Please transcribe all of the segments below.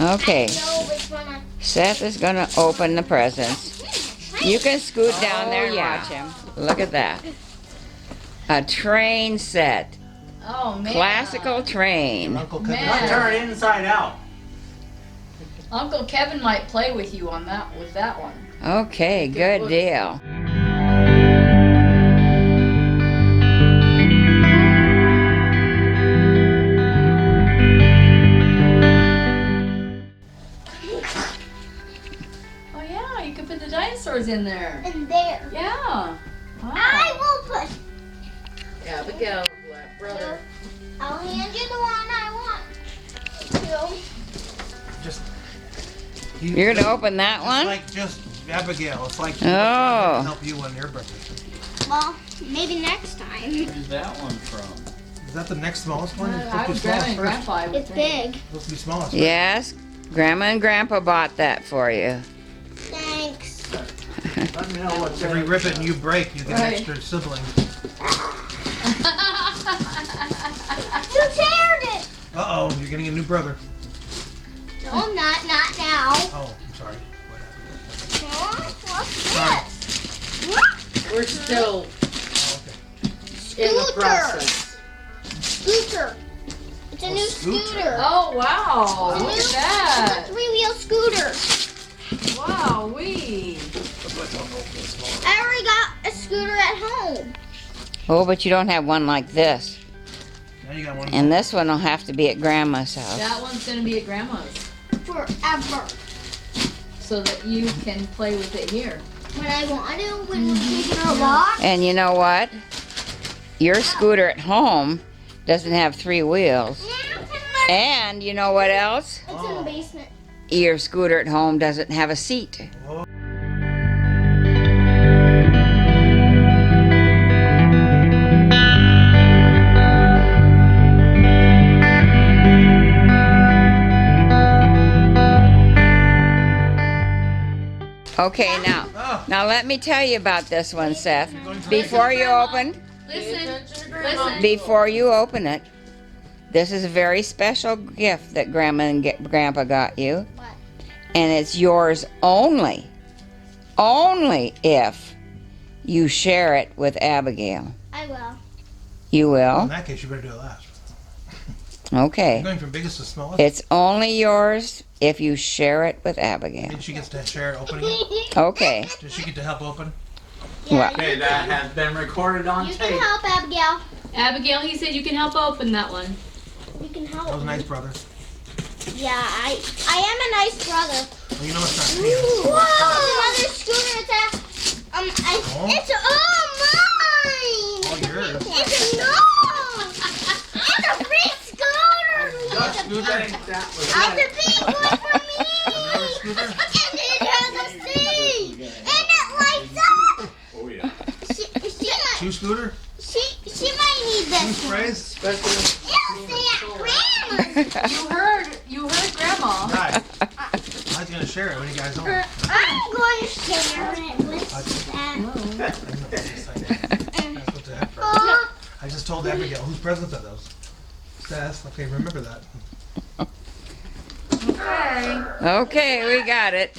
Okay. I know which one I... Seth is gonna open the presents. You can scoot down there and watch him. Look at that. A train set. Oh man. Classical train. Uncle Kevin. Man. Turn it inside out. Uncle Kevin might play with you on that with that one. Okay, good deal. Oh yeah, you could put the dinosaurs in there. In there. Yeah. Wow. I will push. Yeah, Abigail, brother. I'll hand you the one I want. Just. You're gonna open that one? Like just Abigail. It's like Oh. help you on your birthday. Well, maybe next time. Where's that one from? Is that the next smallest one? It's I supposed to was be Grandma smallest and first. Grandpa. I would It's think. big. Supposed to be smallest. First. Yes. Grandma and Grandpa bought that for you. Thanks. Let me know what's Every in it. ribbon you break, you get Right. extra siblings. You teared it. Uh oh, you're getting a new brother. No, I'm not. Not now. Oh, I'm sorry. What happened? What's this? We're still Oh, okay. in the Scooter. process. Scooter. It's a new scooter. scooter. Oh wow! It's a Look new- at that! It's a three-wheel scooter. Wow, wee! I already got a scooter at home. Oh, but you don't have one like this. Now you got one. And this one will have to be at Grandma's house. That one's gonna be at Grandma's, Forever. so that you can play with it here. When I want to, when we're taking our walk. And you know what? Your scooter at home doesn't have 3 wheels. And you know what else? It's in the basement. Your scooter at home doesn't have a seat. Okay, now let me tell you about this one, Seth. Before you open, before you open it, this is a very special gift that Grandma and Grandpa got you. What? And it's yours only. Only if you share it with Abigail. I will. You In will? that case, you better do it last. Okay. You're going from biggest to smallest. It's only yours if you share it with Abigail. And she gets to share it opening it. Okay. Does she get to help open? Well, Okay, that has been recorded on You tape. can help, Abigail. Abigail, he said you can help open that one. You can help. That was nice, brother. Yeah, I am a nice brother. Well, you know it's not me. Whoa! Another scooter. It's all mine. Oh, yours. It's it's a free scooter. Just It's a think that was It's it. a big one for me. Another scooter? And it has a seat. And it lights up. Oh yeah. Shoe scooter? She might need Shoe this one. sprays? It'll stay at Grandma's. You heard Grandma. Right. I was going to share it when you guys own it. I'm going to share it with that. I know, it's just like- That's what the heck. Oh, I just told Abigail, whose presents are those? Seth, okay, remember that. okay, we got it.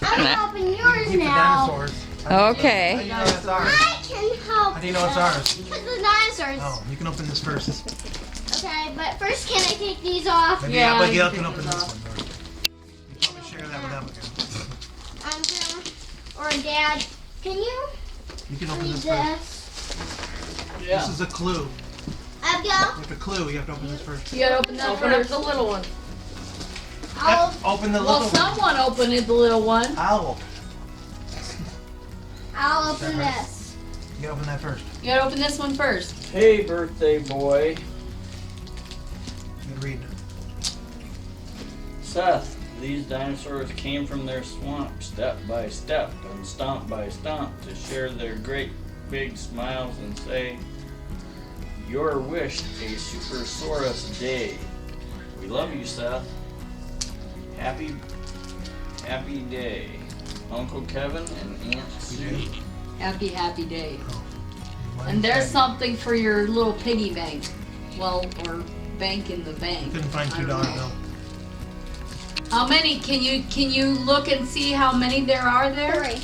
I'm helping yours Keep the now. dinosaurs. Okay. How do you know it's ours? I can help. How do you know it's ours? Because the dinosaurs. Oh, you can open this first. Okay, but first, can I take these off? Maybe Yeah, Abigail you can can open take this those one. Or you probably share that with Abigail. Or Dad, can you You can open read this first. this? Yeah. This is a clue. Abigail, With a clue, you have to open this first. You gotta open that Open up first. the little one. I'll, Open the Well, little one. someone opened it, the little one. Owl. I'll open this. You gotta open that first. You gotta open this one first. Hey, birthday boy. You gotta read. Seth, these dinosaurs came from their swamp step by step and stomp by stomp to share their great big smiles and say, "You're wished a Supersaurus day." We love you, Seth. Happy day, Uncle Kevin and Aunt Sue. Happy, happy day. Mine And there's said- something for your little piggy bank. Well, or bank in the bank. Couldn't find I don't $2 know. bill. How many? Can you look and see how many there are there? 3.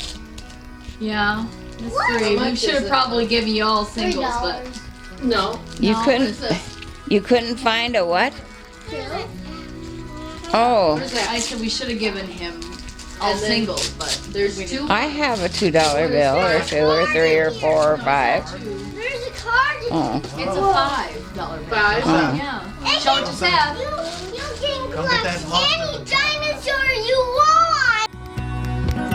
Yeah, it's What? 3. How We much should is have it? probably given you all singles, but $3. No. You no, couldn't. what is this? You couldn't find a what? 2. Oh, What is that? I said we should have given him all And then singles, but There's we 2. I have a $2 bill, or 2 or 3 or 4 or 5. There's a card. Oh, It's a $5 bill. Five? Oh. Yeah. Show it to Seth. You can Come get that collect lost any one. dinosaur you want.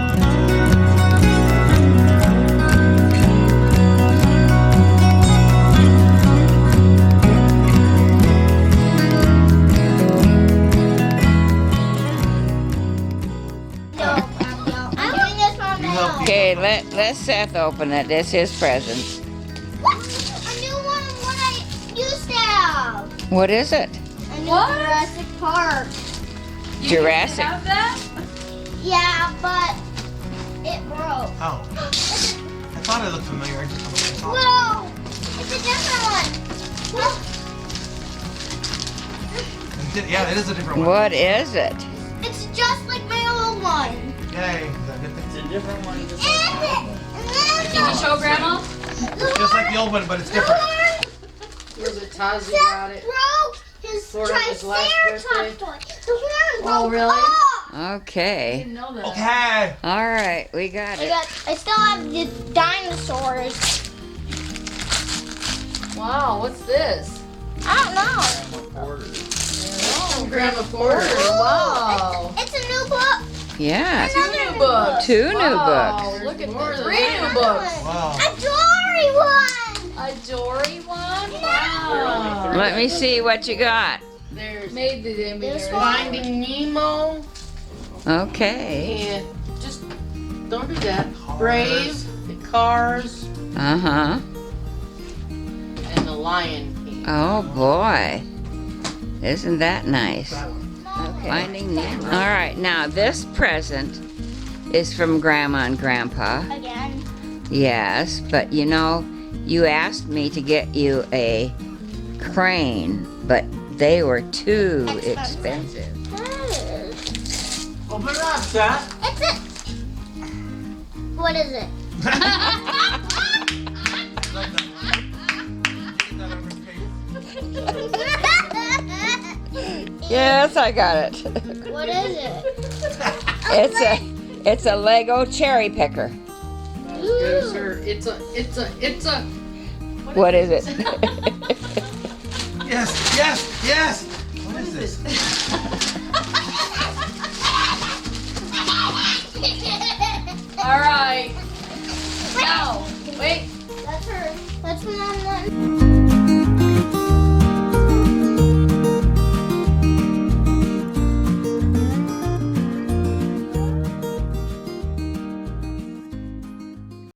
I'm doing this on my own. okay. Let Seth open it. It's his present. What? A new one what I used to have. What is it? A new What? Jurassic Park. You Jurassic. Have that? Yeah, but it broke. Oh. I thought it looked familiar. I just don't know what Whoa! It's a different one. Look, Yeah, it is a different one. What is it? it's just like my old one. Yay. Is that a good thing? It's a different one. Just And like it, and then Can you show Grandma? the Just like the old one, but it's different. Was it Tazi got Seth it? broke his For his last Triceratops toy. The horn broke Oh, really? off. I Okay. didn't know that. Okay. All right, we got it. I still have the dinosaurs. Wow, what's this? I don't know. Oh, Grandma Porter. Wow. It's a new book. Yeah. Another New books. 2 new Wow, books. look at more this. than 3 new Another books. one. Wow. A Dory one. A Dory one? Yeah. Wow. Let me see what you got. There's Made the image. This one. Finding Nemo. Okay. And just don't do that. Brave, the Cars, Uh huh. and the Lion King. Oh boy. Isn't that nice? That one. Finding Nemo. All right, now this present is from Grandma and Grandpa. Again. Yes, but you know, you asked me to get you a crane, but they were too expensive. Open it up, Seth. It's a. What is it? Yes, I got it. What is it? It's a Lego cherry picker. Not as good as her. It's a. What is it? Yes, yes, yes. What is this? All right. Now, wait. That's her. That's my one.